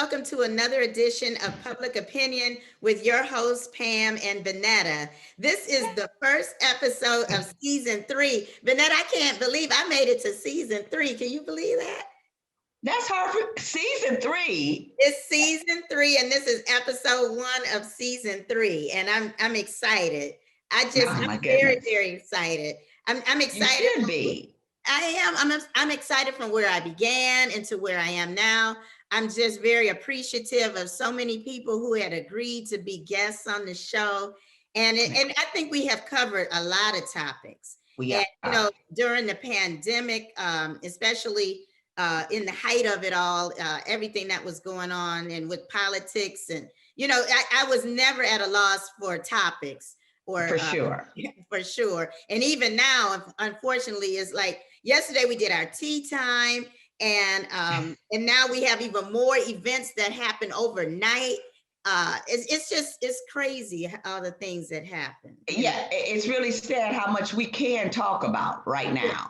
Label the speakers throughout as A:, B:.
A: welcome to another edition of Public Opinion with your hosts, Pam and Vanetta. This is the first episode of season 3. Vanetta, I can't believe I made it to season 3. Can you believe that?
B: That's hard for season 3.
A: It's season 3, and this is episode 1 of season 3, and I'm excited. I'm very, very excited. I'm excited.
B: You should be.
A: I am. I'm excited from where I began into where I am now. I'm just very appreciative of so many people who had agreed to be guests on the show. And I think we have covered a lot of topics. During the pandemic, especially in the height of it all, everything that was going on and with politics. And, I was never at a loss for topics.
B: For sure.
A: For sure. And even now, unfortunately, it's like yesterday we did our tea time, and now we have even more events that happen overnight. It's crazy all the things that happen.
B: Yeah, it's really sad how much we can talk about right now.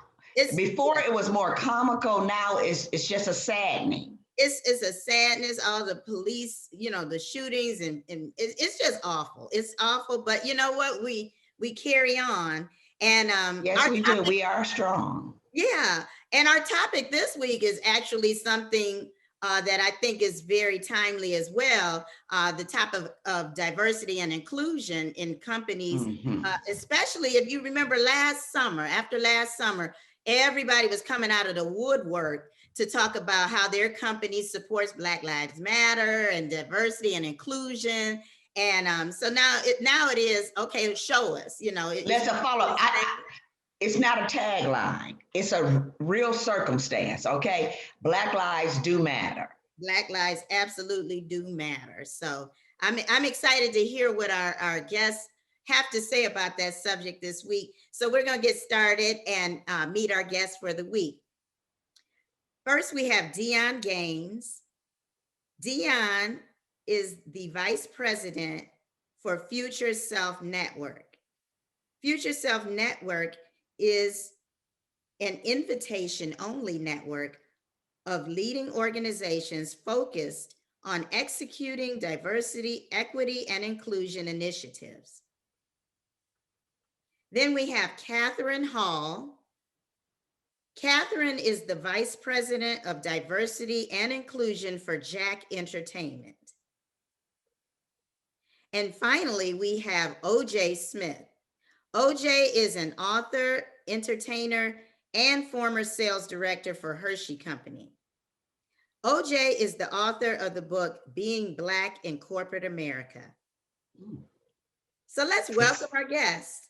B: Before it was more comical, now it's just a saddening.
A: It's a sadness, all the police, the shootings, and it's just awful. It's awful, but you know what? We carry on. And
B: yes, we do. We are strong.
A: Yeah. And our topic this week is actually something that I think is very timely as well. The topic of diversity and inclusion in companies, especially if you remember after last summer, everybody was coming out of the woodwork to talk about how their company supports Black Lives Matter and diversity and inclusion. And so now it is, okay, show us,
B: Let's follow. It's not a tagline. It's a real circumstance, okay? Black lives do matter.
A: Black lives absolutely do matter. So I'm excited to hear what our guests have to say about that subject this week. So we're going to get started and meet our guests for the week. First, we have Dion Gaines. Dion is the Vice President for Future Self Network. Future Self Network is an invitation-only network of leading organizations focused on executing diversity, equity, and inclusion initiatives. Then we have Catherine Hall. Catherine is the Vice President of Diversity and Inclusion for Jack Entertainment. And finally, we have OJ Smith. OJ is an author, entertainer, and former sales director for Hershey Company. OJ is the author of the book, Being Black in Corporate America. So let's welcome our guests.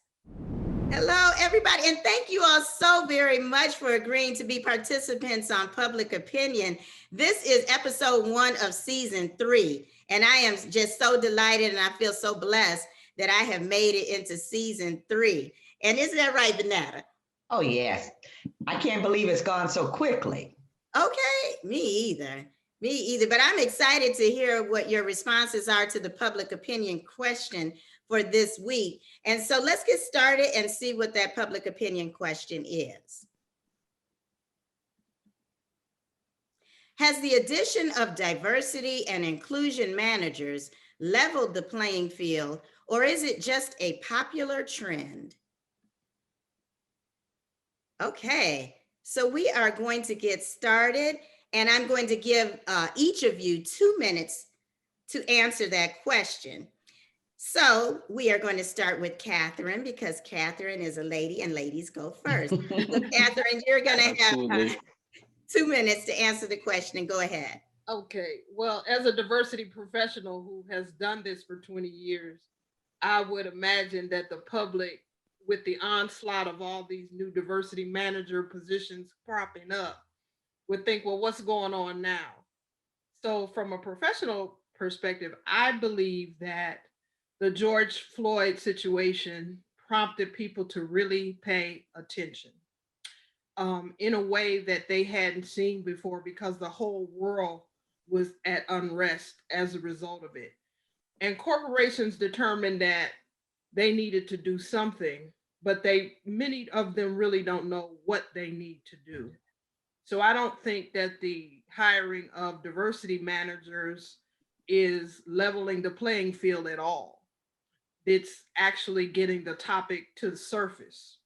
A: Hello, everybody, and thank you all so very much for agreeing to be participants on Public Opinion. This is episode 1 of season 3, and I am just so delighted and I feel so blessed that I have made it into season 3. And isn't that right, Vanetta?
B: Oh, yes. I can't believe it's gone so quickly.
A: Okay, me either. But I'm excited to hear what your responses are to the public opinion question for this week. And so let's get started and see what that public opinion question is. Has the addition of diversity and inclusion managers leveled the playing field, or is it just a popular trend? Okay, so we are going to get started, and I'm going to give each of you 2 minutes to answer that question. So we are going to start with Catherine, because Catherine is a lady and ladies go first. So Catherine, you're going to have 2 minutes to answer the question, and go ahead.
C: Okay, well, as a diversity professional who has done this for 20 years, I would imagine that the public, with the onslaught of all these new diversity manager positions cropping up, would think, well, what's going on now? So from a professional perspective, I believe that the George Floyd situation prompted people to really pay attention in a way that they hadn't seen before, because the whole world was at unrest as a result of it. And corporations determined that they needed to do something, but many of them really don't know what they need to do. So I don't think that the hiring of diversity managers is leveling the playing field at all. It's actually getting the topic to the surface.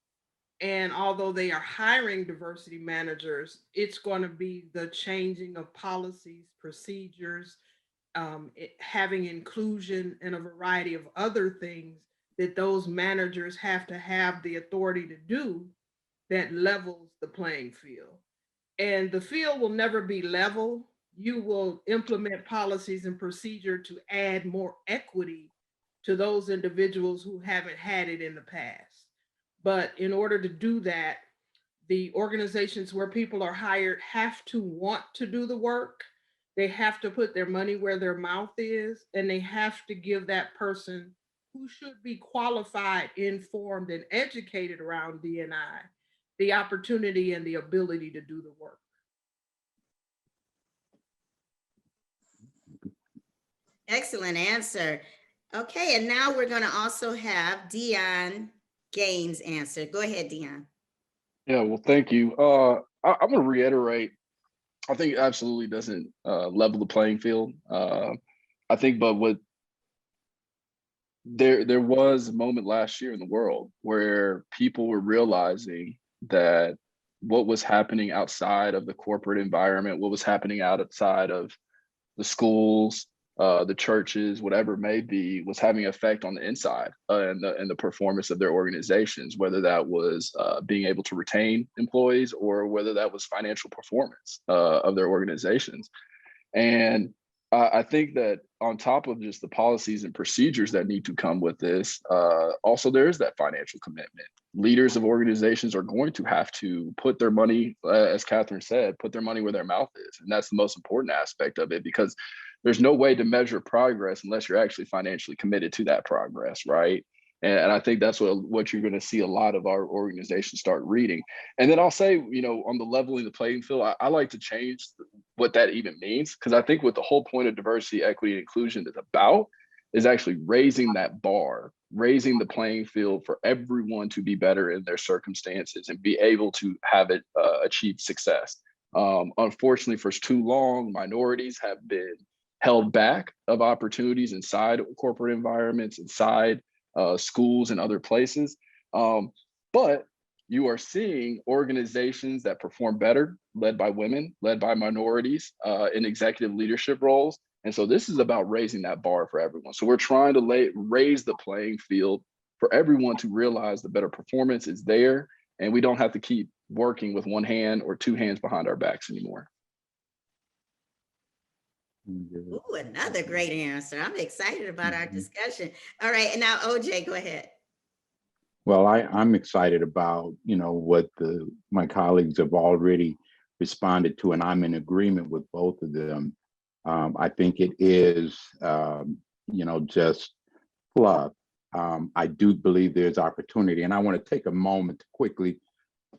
C: And although they are hiring diversity managers, it's going to be the changing of policies, procedures, having inclusion, and a variety of other things that those managers have to have the authority to do that levels the playing field. And the field will never be level. You will implement policies and procedure to add more equity to those individuals who haven't had it in the past. But in order to do that, the organizations where people are hired have to want to do the work. They have to put their money where their mouth is, and they have to give that person who should be qualified, informed, and educated around DNI the opportunity and the ability to do the work.
A: Excellent answer. Okay, and now we're going to also have Dion Gaines answer. Go ahead, Dion.
D: Yeah, well, thank you. I'm going to reiterate. I think it absolutely doesn't level the playing field. I think, but what there was a moment last year in the world where people were realizing that what was happening outside of the corporate environment, what was happening outside of the schools, the churches, whatever it may be, was having an effect on the inside and the performance of their organizations, whether that was being able to retain employees or whether that was financial performance of their organizations. And I think that on top of just the policies and procedures that need to come with this, also there is that financial commitment. Leaders of organizations are going to have to put their money, as Catherine said, put their money where their mouth is. And that's the most important aspect of it, because there's no way to measure progress unless you're actually financially committed to that progress, right? And I think that's what you're going to see a lot of our organizations start reading. And then I'll say, on the leveling the playing field, I like to change what that even means, because I think what the whole point of diversity, equity, and inclusion is about is actually raising that bar, raising the playing field for everyone to be better in their circumstances and be able to have it achieve success. Unfortunately, for too long, minorities have been held back of opportunities inside corporate environments, inside schools and other places. But you are seeing organizations that perform better, led by women, led by minorities in executive leadership roles. And so this is about raising that bar for everyone. So we're trying to raise the playing field for everyone to realize the better performance is there, and we don't have to keep working with one hand or two hands behind our backs anymore.
A: Ooh, another great answer. I'm excited about our discussion. All right, and now OJ, go ahead.
E: Well, I'm excited about, what my colleagues have already responded to, and I'm in agreement with both of them. I think it is, just fluff. I do believe there's opportunity, and I want to take a moment to quickly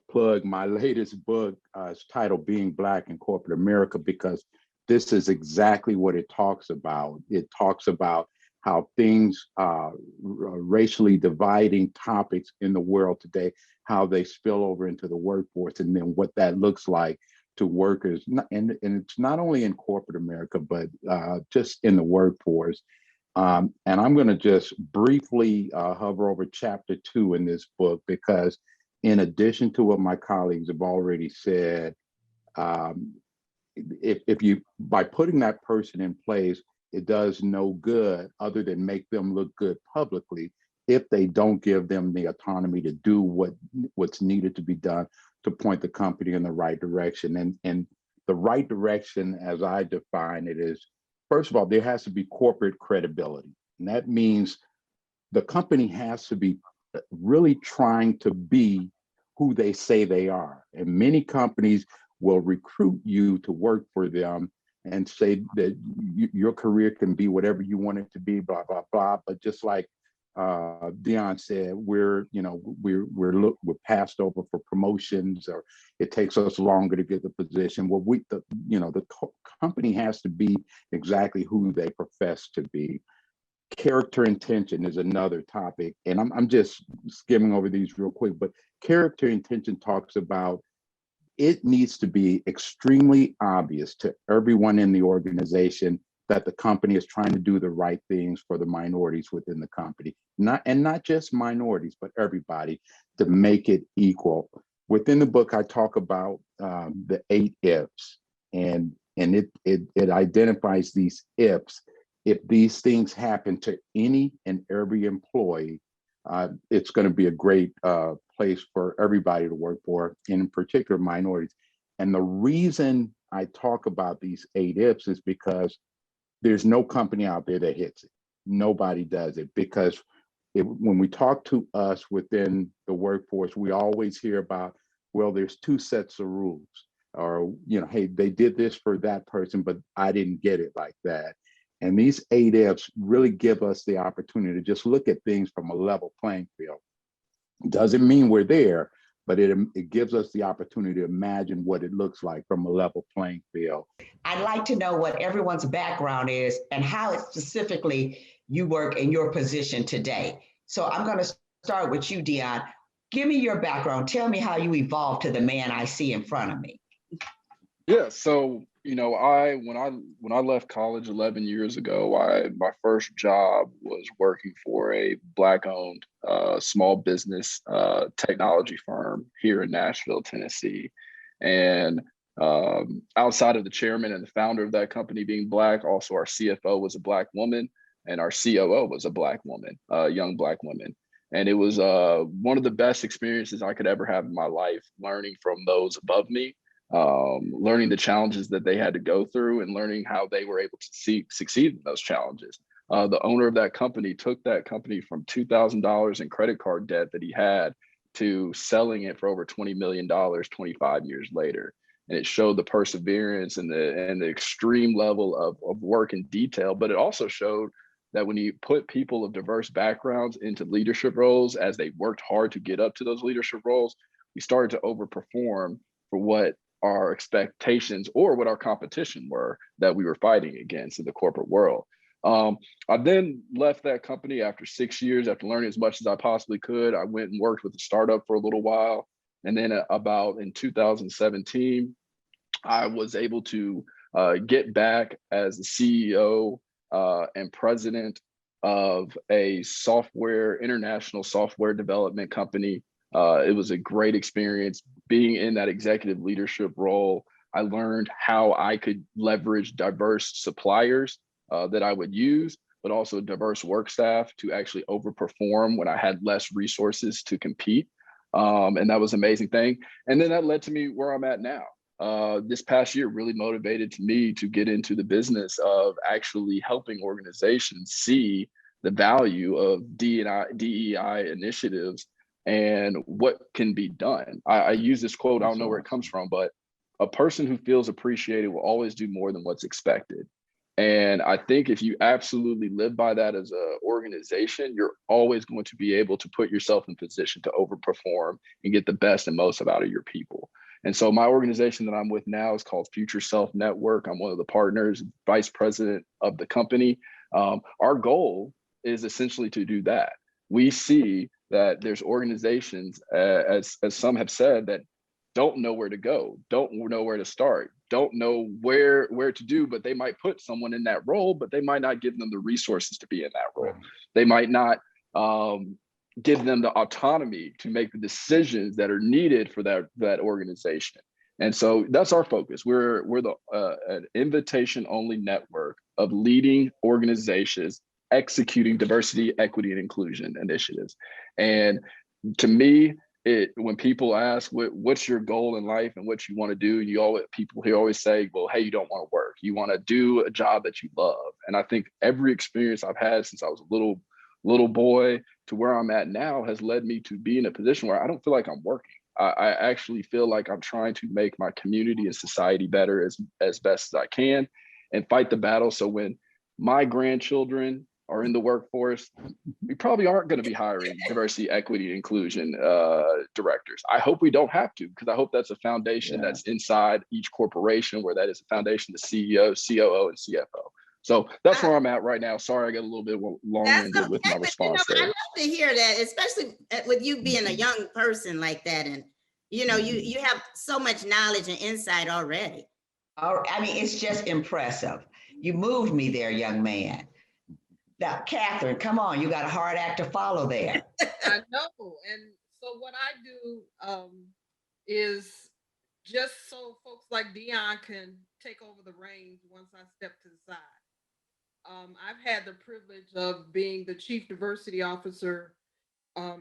E: plug my latest book. It's titled Being Black in Corporate America, because this is exactly what it talks about. It talks about how things, racially dividing topics in the world today, how they spill over into the workforce, and then what that looks like to workers. And it's not only in corporate America, but just in the workforce. And I'm going to just briefly hover over chapter 2 in this book, because in addition to what my colleagues have already said, if you, by putting that person in place, it does no good other than make them look good publicly if they don't give them the autonomy to do what's needed to be done to point the company in the right direction. And the right direction, as I define it, is, first of all, there has to be corporate credibility. And that means the company has to be really trying to be who they say they are. And many companies will recruit you to work for them and say that your career can be whatever you want it to be, blah, blah, blah. But just like Dion said, we're passed over for promotions, or it takes us longer to get the position. Well, the company has to be exactly who they profess to be. Character intention is another topic, and I'm just skimming over these real quick. But character intention talks about it needs to be extremely obvious to everyone in the organization that the company is trying to do the right things for the minorities within the company. Not just minorities, but everybody, to make it equal. Within the book, I talk about the 8 ifs, and it identifies these ifs. If these things happen to any and every employee, it's going to be a great place for everybody to work for, in particular minorities. And the reason I talk about these 8 ifs is because there's no company out there that hits it. Nobody does it, because when we talk to us within the workforce, we always hear about, well, there's 2 sets of rules, or, hey, they did this for that person, but I didn't get it like that. And these 8 ifs really give us the opportunity to just look at things from a level playing field. Doesn't mean we're there, but it gives us the opportunity to imagine what it looks like from a level playing field.
B: I'd like to know what everyone's background is and how specifically you work in your position today. So I'm going to start with you, Dion. Give me your background. Tell me how you evolved to the man I see in front of me.
D: Yeah, so when I left college 11 years ago, my first job was working for a Black-owned small business technology firm here in Nashville, Tennessee. And outside of the chairman and the founder of that company being Black, also our CFO was a Black woman, and our COO was a Black woman, a young Black woman. And it was one of the best experiences I could ever have in my life, learning from those above me, learning the challenges that they had to go through, and learning how they were able to succeed in those challenges. The owner of that company took that company from $2,000 in credit card debt that he had to selling it for over $20 million 25 years later. And it showed the perseverance and the extreme level of work and detail, but it also showed that when you put people of diverse backgrounds into leadership roles, as they worked hard to get up to those leadership roles, we started to overperform for what our expectations or what our competition were that we were fighting against in the corporate world. I then left that company after 6 years, after learning as much as I possibly could. I went and worked with a startup for a little while. And then about in 2017, I was able to get back as the CEO and president of a international software development company. It was a great experience being in that executive leadership role. I learned how I could leverage diverse suppliers that I would use, but also diverse work staff to actually overperform when I had less resources to compete. And that was an amazing thing. And then that led to me where I'm at now. This past year really motivated me to get into the business of actually helping organizations see the value of DEI initiatives and what can be done. I use this quote, I don't know where it comes from, but a person who feels appreciated will always do more than what's expected. And I think if you absolutely live by that as an organization, you're always going to be able to put yourself in position to overperform and get the best and most out of your people. And so my organization that I'm with now is called Future Self Network. I'm one of the partners, vice president of the company. Our goal is essentially to do that. We see that there's organizations, as some have said, that don't know where to go, don't know where to start, don't know where to do, but they might put someone in that role, but they might not give them the resources to be in that role. They might not give them the autonomy to make the decisions that are needed for that organization. And so that's our focus. We're an invitation-only network of leading organizations executing diversity, equity, and inclusion initiatives. And to me, when people ask what's your goal in life and what you want to do, people here always say, well, hey, you don't want to work. You want to do a job that you love. And I think every experience I've had since I was a little boy to where I'm at now has led me to be in a position where I don't feel like I'm working. I actually feel like I'm trying to make my community and society better as best as I can and fight the battle. So when my grandchildren are in the workforce, we probably aren't going to be hiring diversity, equity, inclusion directors. I hope we don't have to, because I hope that's a foundation that's inside each corporation, where that is a foundation, the CEO, COO, and CFO. So that's where I'm at right now. Sorry, I got a little bit long-winded with my response there.
A: I love to hear that, especially with you being a young person like that, and You know, you have so much knowledge and insight already.
B: I mean, it's just impressive. You moved me there, young man. Now, Catherine, come on, you got a hard act to follow there.
C: I know. And so what I do is just so folks like Dion can take over the reins once I step to the side. I've had the privilege of being the chief diversity officer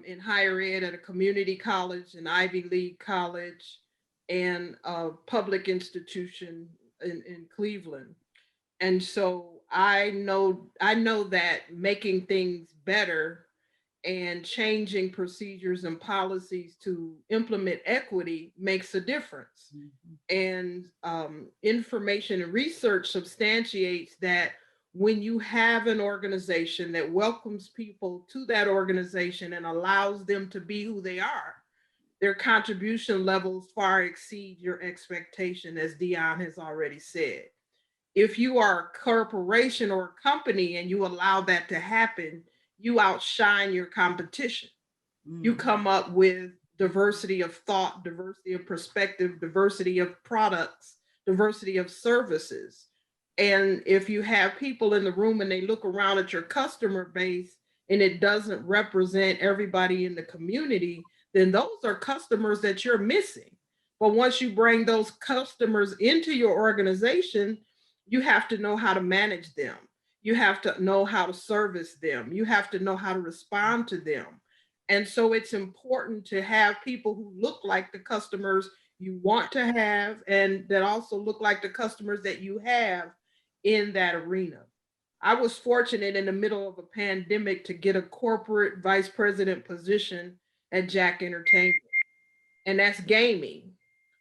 C: in higher ed at a community college, an Ivy League college, and a public institution in Cleveland. And so I know that making things better and changing procedures and policies to implement equity makes a difference. And information and research substantiates that when you have an organization that welcomes people to that organization and allows them to be who they are, their contribution levels far exceed your expectation, as Dion has already said. If you are a corporation or a company and you allow that to happen, you outshine your competition. You come up with diversity of thought, diversity of perspective, diversity of products, diversity of services. And if you have people in the room and they look around at your customer base and it doesn't represent everybody in the community, then those are customers that you're missing. But once you bring those customers into your organization, you have to know how to manage them. You have to know how to service them. You have to know how to respond to them. And so it's important to have people who look like the customers you want to have and that also look like the customers that you have in that arena. I was fortunate in the middle of a pandemic to get a corporate vice president position at Jack Entertainment, and that's gaming,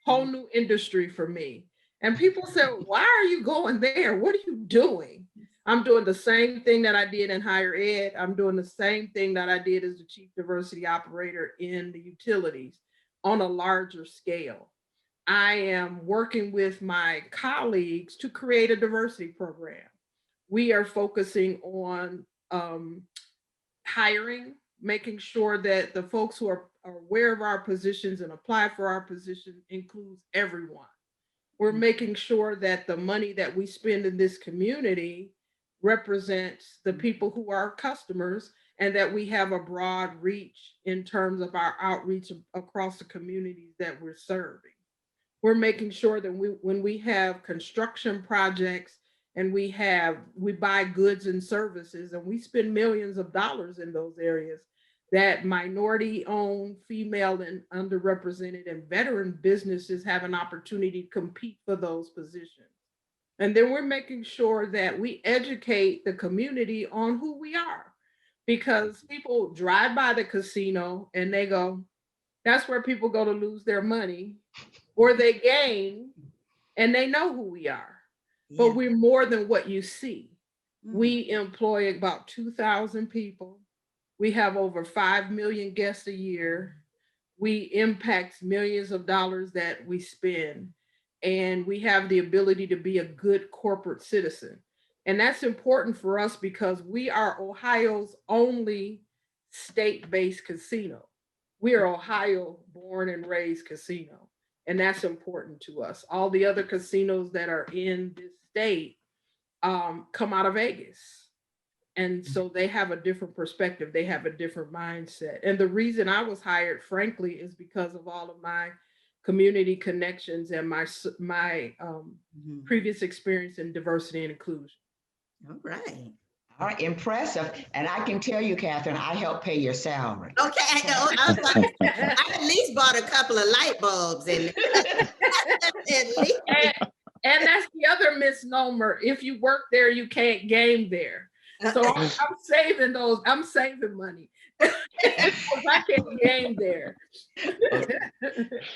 C: whole new industry for me. And people said, why are you going there? What are you doing? I'm doing the same thing that I did in higher ed. I'm doing the same thing that I did as the chief diversity operator in the utilities on a larger scale. I am working with my colleagues to create a diversity program. We are focusing on hiring, making sure that the folks who are aware of our positions and apply for our position includes everyone. We're making sure that the money that we spend in this community represents the people who are customers and that we have a broad reach in terms of our outreach across the communities that we're serving. We're making sure that when we have construction projects and we buy goods and services and we spend millions of dollars in those areas, that minority owned, female and underrepresented and veteran businesses have an opportunity to compete for those positions. And then we're making sure that we educate the community on who we are, because people drive by the casino and they go, that's where people go to lose their money, or they game, and they know who we are. But we're more than what you see. We employ about 2,000 people. We have over 5 million guests a year. We impact millions of dollars that we spend. And we have the ability to be a good corporate citizen. And that's important for us because we are Ohio's only state-based casino. We are Ohio born and raised casino. And that's important to us. All the other casinos that are in this state come out of Vegas. And so they have a different perspective. They have a different mindset. And the reason I was hired, frankly, is because of all of my community connections and my previous experience in diversity and inclusion.
A: All right.
B: All right, impressive. And I can tell you, Catherine, I helped pay your salary.
A: Okay, I know. I at least bought a couple of light bulbs in there.
C: And that's the other misnomer. If you work there, you can't game there. So I'm saving those. I'm saving money. I can't game there.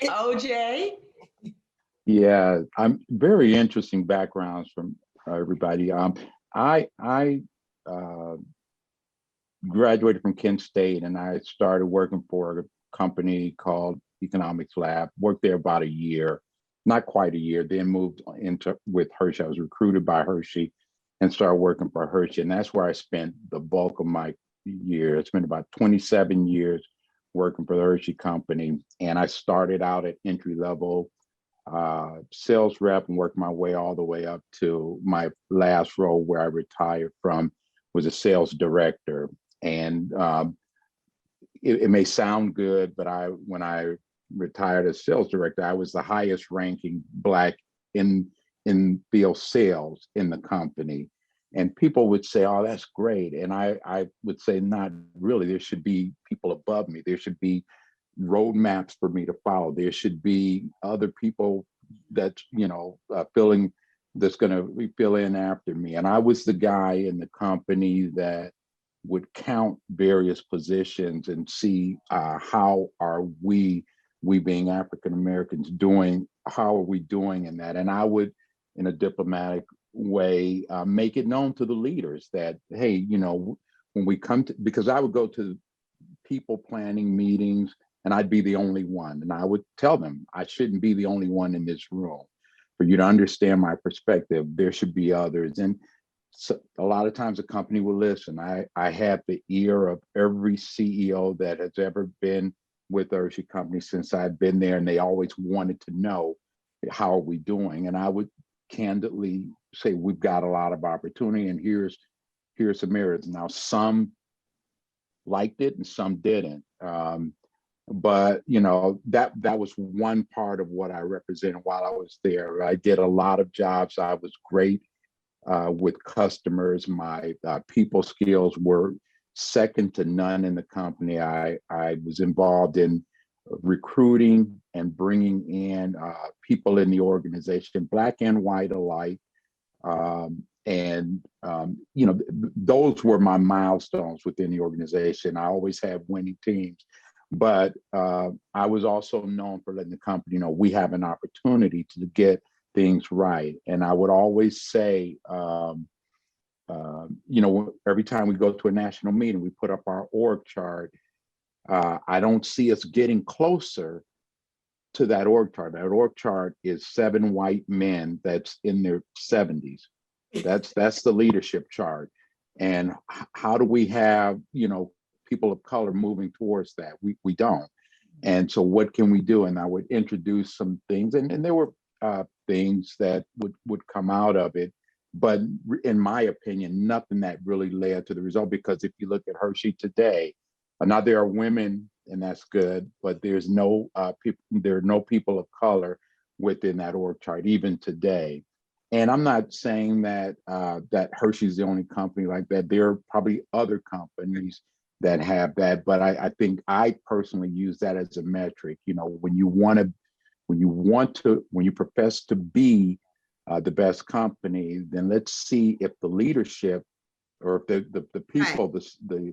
B: OJ?
E: Yeah, I'm very interesting backgrounds from everybody. I graduated from Kent State and I started working for a company called Economics Lab. Worked there about a year, not quite a year. Then moved into with Hershey. I was recruited by Hershey and started working for Hershey, and that's where I spent the bulk of my years. I spent about 27 years working for the Hershey Company. And I started out at entry level sales rep and worked my way all the way up to my last role where I retired from was a sales director. And it may sound good, but when I retired as sales director, I was the highest ranking Black in field sales in the company. And people would say, oh, that's great. And I would say, not really. There should be people above me. There should be roadmaps for me to follow. There should be other people that, that's going to fill in after me. And I was the guy in the company that would count various positions and see how are we being African Americans doing, how are we doing in that? And I would, in a diplomatic way, make it known to the leaders that, hey, when we come to, because I would go to people planning meetings and I'd be the only one. And I would tell them, I shouldn't be the only one in this room. For you to understand my perspective, there should be others. And so a lot of times a company will listen. I have the ear of every CEO that has ever been with Hershey Company since I've been there, and they always wanted to know, how are we doing? And I would candidly say, we've got a lot of opportunity, and here's some areas. Now, some liked it and some didn't. But that was one part of what I represented while I was there. I did a lot of jobs. I was great with customers. My people skills were second to none in the company. I was involved in recruiting and bringing in people in the organization, Black and white alike. Those were my milestones within the organization. I always had winning teams, but I was also known for letting the company know we have an opportunity to get things right. And I would always say, every time we go to a national meeting, we put up our org chart. I don't see us getting closer to that org chart. That org chart is 7 white men that's in their 70s. That's the leadership chart. And how do we have, people of color moving towards that? We don't. And so what can we do? And I would introduce some things, and there were things that would come out of it. But in my opinion, nothing that really led to the result, because if you look at Hershey today, now there are women, and that's good, but there's no there are no people of color within that org chart, even today. And I'm not saying that that Hershey's the only company like that. There are probably other companies that have that, but I think I personally use that as a metric. When you profess to be the best company, then let's see if the leadership, or if the people, right,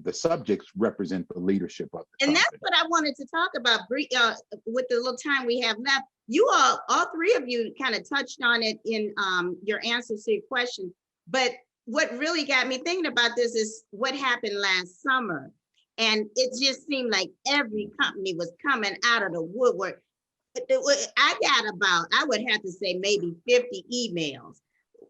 E: the subjects represent the leadership of the
A: company. And
E: company.
A: That's what I wanted to talk about with the little time we have left. You all three of you kind of touched on it in your answers to your question. But what really got me thinking about this is what happened last summer. And it just seemed like every company was coming out of the woodwork. I got about, I would have to say maybe 50 emails.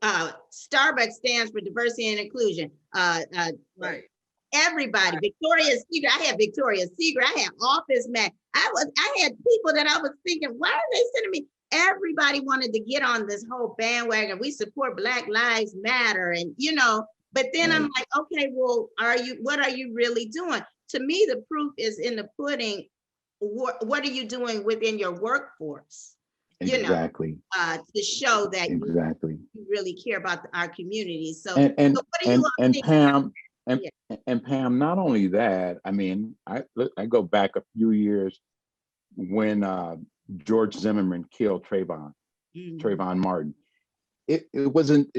A: Starbucks stands for diversity and inclusion.
C: Right.
A: Everybody, Victoria's Secret. I had Victoria's Secret. I had Office Max. I had people that I was thinking, why are they sending me? Everybody wanted to get on this whole bandwagon. We support Black Lives Matter, and But then I'm like, okay, well, what are you really doing? To me, the proof is in the pudding. What are you doing within your workforce?
E: Exactly.
A: To show that
E: exactly
A: you really care about our community. So,
E: and
A: what do you think?
E: Pam, and Pam, not only that, I mean, I go back a few years when George Zimmerman killed Trayvon Martin. It wasn't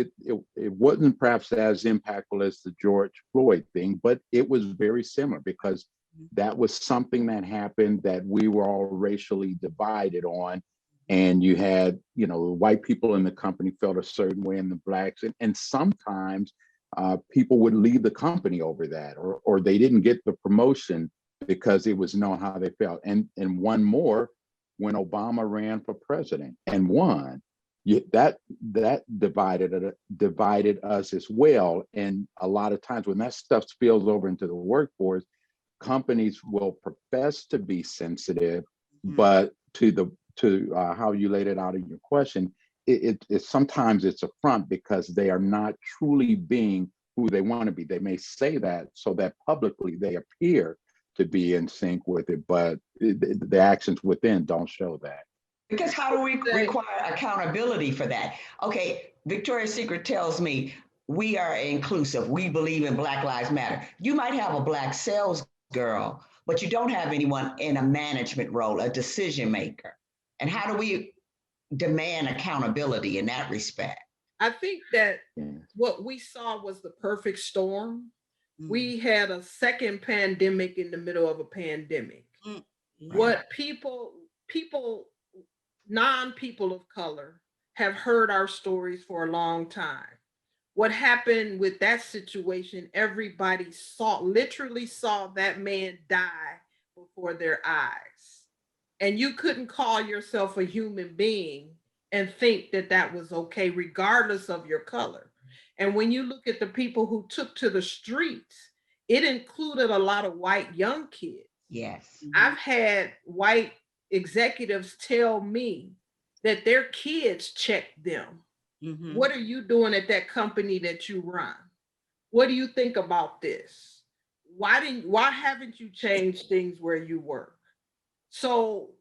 E: perhaps as impactful as the George Floyd thing, but it was very similar, because that was something that happened that we were all racially divided on. And you had, white people in the company felt a certain way, and the Blacks, and sometimes people would leave the company over that, or they didn't get the promotion because it was known how they felt. And one more, when Obama ran for president and won, that divided us as well. And a lot of times when that stuff spills over into the workforce, companies will profess to be sensitive,
A: Mhm.
E: but to how you laid it out in your question, it sometimes it's a front because they are not truly being who they want to be. They may say that so that publicly they appear to be in sync with it, but the actions within don't show that.
B: Because how do we
C: Say-
B: require accountability for that? Okay, Victoria's Secret tells me we are inclusive. We believe in Black Lives Matter. You might have a Black sales girl, but you don't have anyone in a management role, a decision maker. And how do we demand accountability in that respect?
C: I think that
E: Yeah.
C: what we saw was the perfect storm.
A: Mhm.
C: We had a second pandemic in the middle of a pandemic.
A: Mm. Yeah.
C: What non-people of color have heard our stories for a long time. What happened with that situation, everybody literally saw that man die before their eyes. And you couldn't call yourself a human being and think that that was okay, regardless of your color. And when you look at the people who took to the streets, it included a lot of white young kids.
B: Yes.
C: I've had white executives tell me that their kids checked them.
A: Mhm.
C: What are you doing at that company that you run? What do you think about this? Why haven't you changed things where you work? So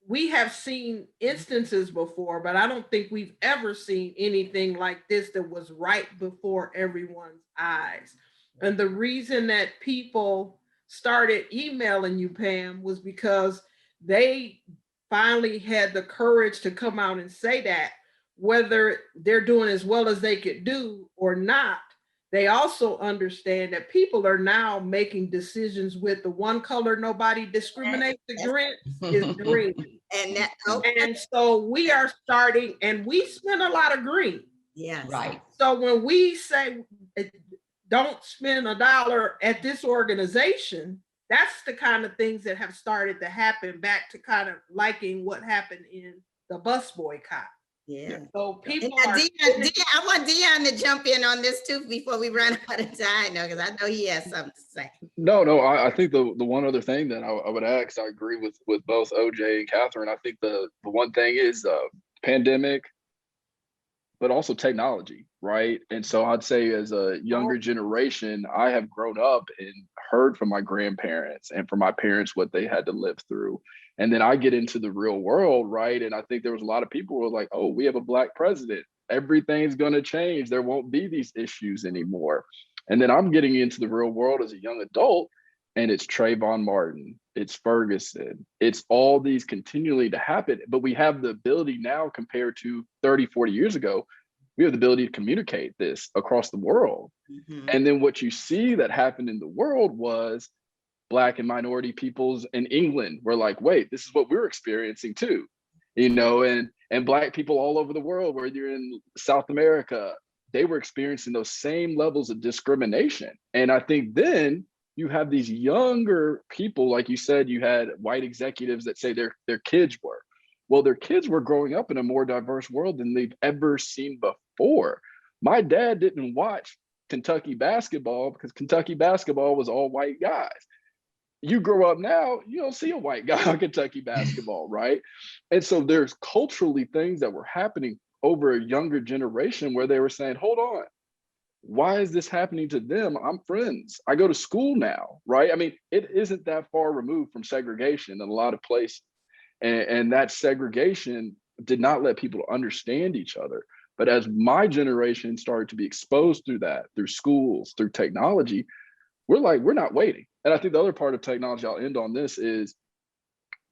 C: we have seen instances before, but I don't think we've ever seen anything like this that was right before everyone's eyes. And the reason that people started emailing you, Pam, was because they finally had the courage to come out and say that, whether they're doing as well as they could do or not. They also understand that people are now making decisions with the one color nobody discriminates against is green.
A: And that, okay,
C: And so we are starting, and we spend a lot of green.
A: yes.
B: Right.
C: So when we say don't spend $1 at this organization, that's the kind of things that have started to happen, back to kind of liking what happened in the bus boycott.
A: Yeah.
C: So
A: And
C: people
A: now
C: are
A: I want Dion to jump in on this too before we run out of time, because I know he has something to say.
D: No, I think the one other thing that I would add, 'cause I agree with both OJ and Catherine. I think the one thing is pandemic, but also technology, right? And so I'd say as a younger generation, I have grown up and heard from my grandparents and from my parents what they had to live through. And then I get into the real world, right? And I think there was a lot of people who were like, oh, we have a Black president. Everything's going to change. There won't be these issues anymore. And then I'm getting into the real world as a young adult, and it's Trayvon Martin, it's Ferguson, it's all these continually to happen. But we have the ability now, compared to 30, 40 years ago, we have the ability to communicate this across the world.
A: Mhm.
D: And then what you see that happened in the world was Black and minority peoples in England were like, wait, this is what we're experiencing too. And Black people all over the world, whether you're in South America, they were experiencing those same levels of discrimination. And I think then you have these younger people, like you said, you had white executives that say their kids were. Well, their kids were growing up in a more diverse world than they've ever seen before. My dad didn't watch Kentucky basketball because Kentucky basketball was all white guys. You grow up now, you don't see a white guy on Kentucky basketball, right? And so there's culturally things that were happening over a younger generation where they were saying, hold on, why is this happening to them? I'm friends. I go to school now, right? I mean, it isn't that far removed from segregation in a lot of places. And that segregation did not let people understand each other. But as my generation started to be exposed through that, through schools, through technology, we're like, we're not waiting. And I think the other part of technology, I'll end on this, is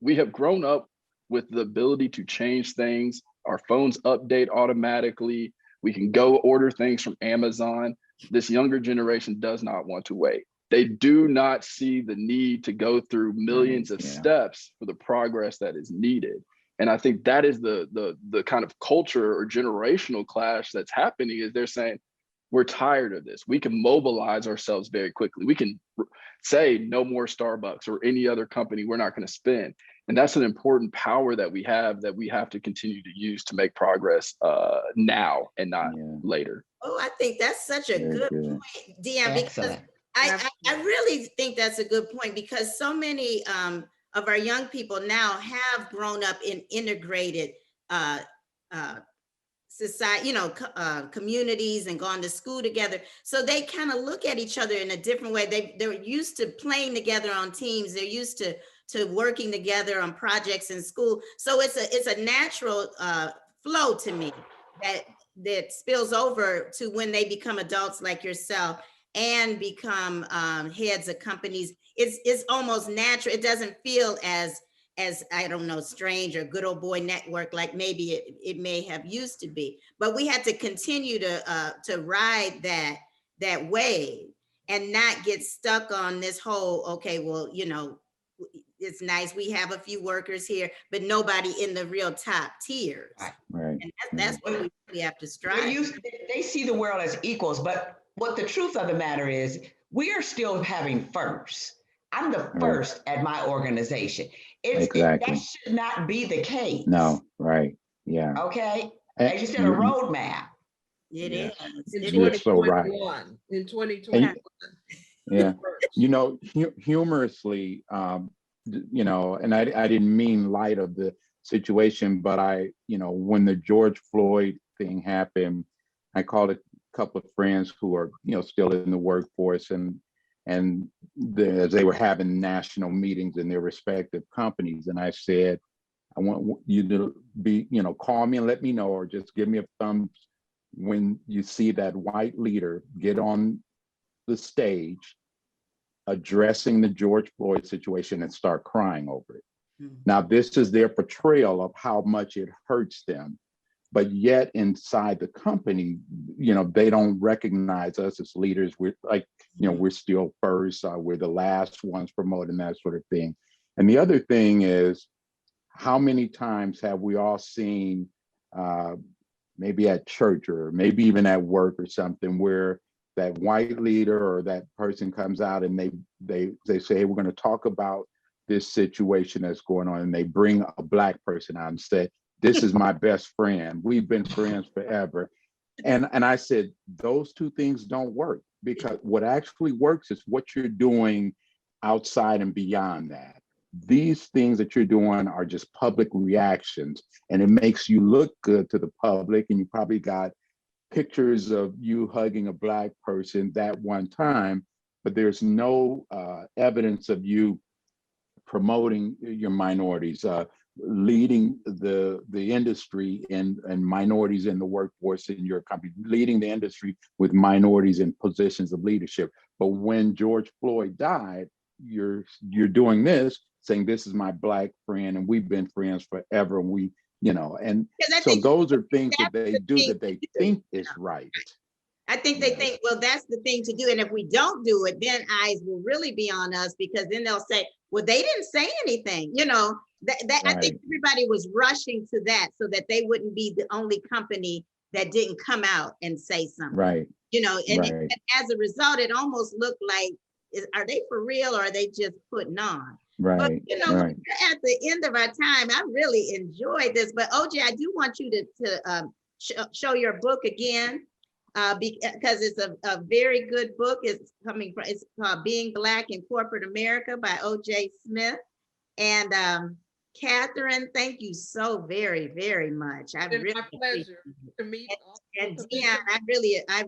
D: we have grown up with the ability to change things. Our phones update automatically. We can go order things from Amazon. This younger generation does not want to wait. They do not see the need to go through millions of steps for the progress that is needed. And I think that is the kind of culture or generational clash that's happening, is they're saying, we're tired of this. We can mobilize ourselves very quickly. We can say no more Starbucks or any other company we're not going to spend. And that's an important power that we have to continue to use to make progress now and not later.
A: Oh, I think that's such a good point, Dion, because I really think that's a good point, because so many of our young people now have grown up in integrated uh, society, communities, and gone to school together. So they kind of look at each other in a different way. They're used to playing together on teams. They're used to working together on projects in school. So it's a natural flow to me that spills over to when they become adults like yourself and become heads of companies. It's almost natural. It doesn't feel as I don't know, strange or good old boy network like maybe it may have used to be. But we had to continue to ride that wave and not get stuck on this whole, okay, well, it's nice we have a few workers here, but nobody in the real top tiers.
B: Right.
A: And that's what we really have to strive.
B: They see the world as equals, but what the truth of the matter is, we are still having first. I'm the first at my organization. That should not be the case.
E: No, right. Yeah.
B: Okay. As you said, a roadmap.
A: It
E: Yes.
A: is.
C: In
A: It is.
E: You're so right.
C: 2021, in 2021.
E: Yeah. Humorously, and I didn't mean light of the situation, but when the George Floyd thing happened, I called a couple of friends who are, still in the workforce, and as they were having national meetings in their respective companies, and I said, I want you to be, call me and let me know, or just give me a thumbs when you see that white leader get on the stage addressing the George Floyd situation and start crying over it. Mm-hmm. Now, this is their portrayal of how much it hurts them. But yet inside the company, they don't recognize us as leaders. We're like, we're still first, we're the last ones promoting that sort of thing. And the other thing is, how many times have we all seen, maybe at church or maybe even at work or something, where that white leader or that person comes out and they say, hey, we're going to talk about this situation that's going on, and they bring a Black person out and say, this is my best friend. We've been friends forever. And I said, those two things don't work, because what actually works is what you're doing outside and beyond that. These things that you're doing are just public reactions, and it makes you look good to the public. And you probably got pictures of you hugging a Black person that one time, but there's no evidence of you promoting your minorities, leading the industry and minorities in the workforce in your company, leading the industry with minorities in positions of leadership. But when George Floyd died, you're doing this, saying this is my Black friend and we've been friends forever. And so those are things that they do that they think is right.
A: I think they think, well, that's the thing to do. And if we don't do it, then eyes will really be on us, because then they'll say, well, they didn't say anything. Right. I think everybody was rushing to that so that they wouldn't be the only company that didn't come out and say something.
E: Right.
A: And as a result, it almost looked like, are they for real or are they just putting on?
E: Right.
A: But at the end of our time, I really enjoyed this. But OJ, I do want you to show your book again. Because it's a very good book. It's called Being Black in Corporate America by O.J. Smith. And Catherine, thank you so very, very much.
C: It's been my pleasure to meet.
A: And Dion, I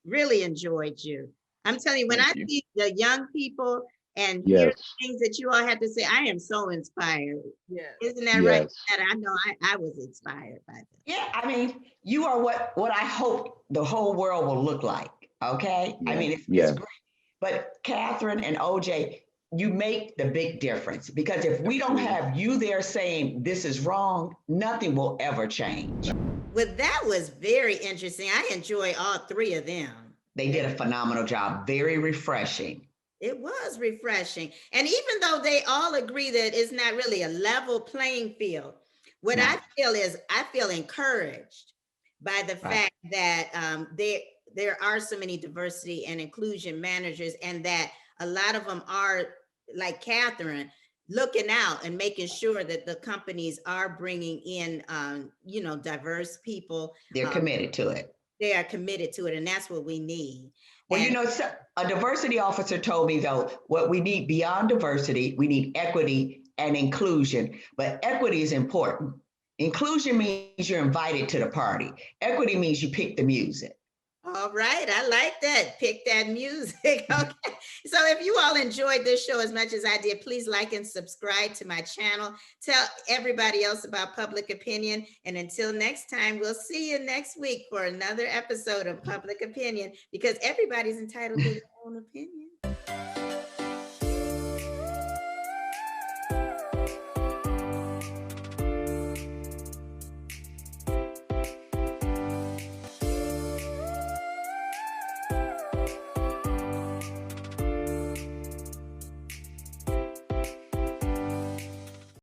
A: really enjoyed you. I'm telling you, when I see the young people and hear the things that you all had to say, I am so inspired.
C: Yes.
A: Isn't that right? I know I was inspired by that.
B: Yeah, I mean, you are what I hope the whole world will look like. Okay. Yeah. I mean, it's great. But Catherine and OJ, you make the big difference, because if we don't have you there saying this is wrong, nothing will ever change.
A: Well, that was very interesting. I enjoy all three of them.
B: They did a phenomenal job. Very refreshing.
A: It was refreshing. And even though they all agree that it's not really a level playing field, what I feel is I feel encouraged by the fact that there are so many diversity and inclusion managers, and that a lot of them are, like Catherine, looking out and making sure that the companies are bringing in, diverse people.
B: They're committed to it.
A: They are committed to it, and that's what we need.
B: Well, A diversity officer told me, though, what we need beyond diversity, we need equity and inclusion. But equity is important. Inclusion means you're invited to the party. Equity means you pick the music.
A: All right, I like that. Pick that music. Okay. So if you all enjoyed this show as much as I did, please like and subscribe to my channel. Tell everybody else about Public Opinion. And until next time, we'll see you next week for another episode of Public Opinion, because everybody's entitled to their own opinion.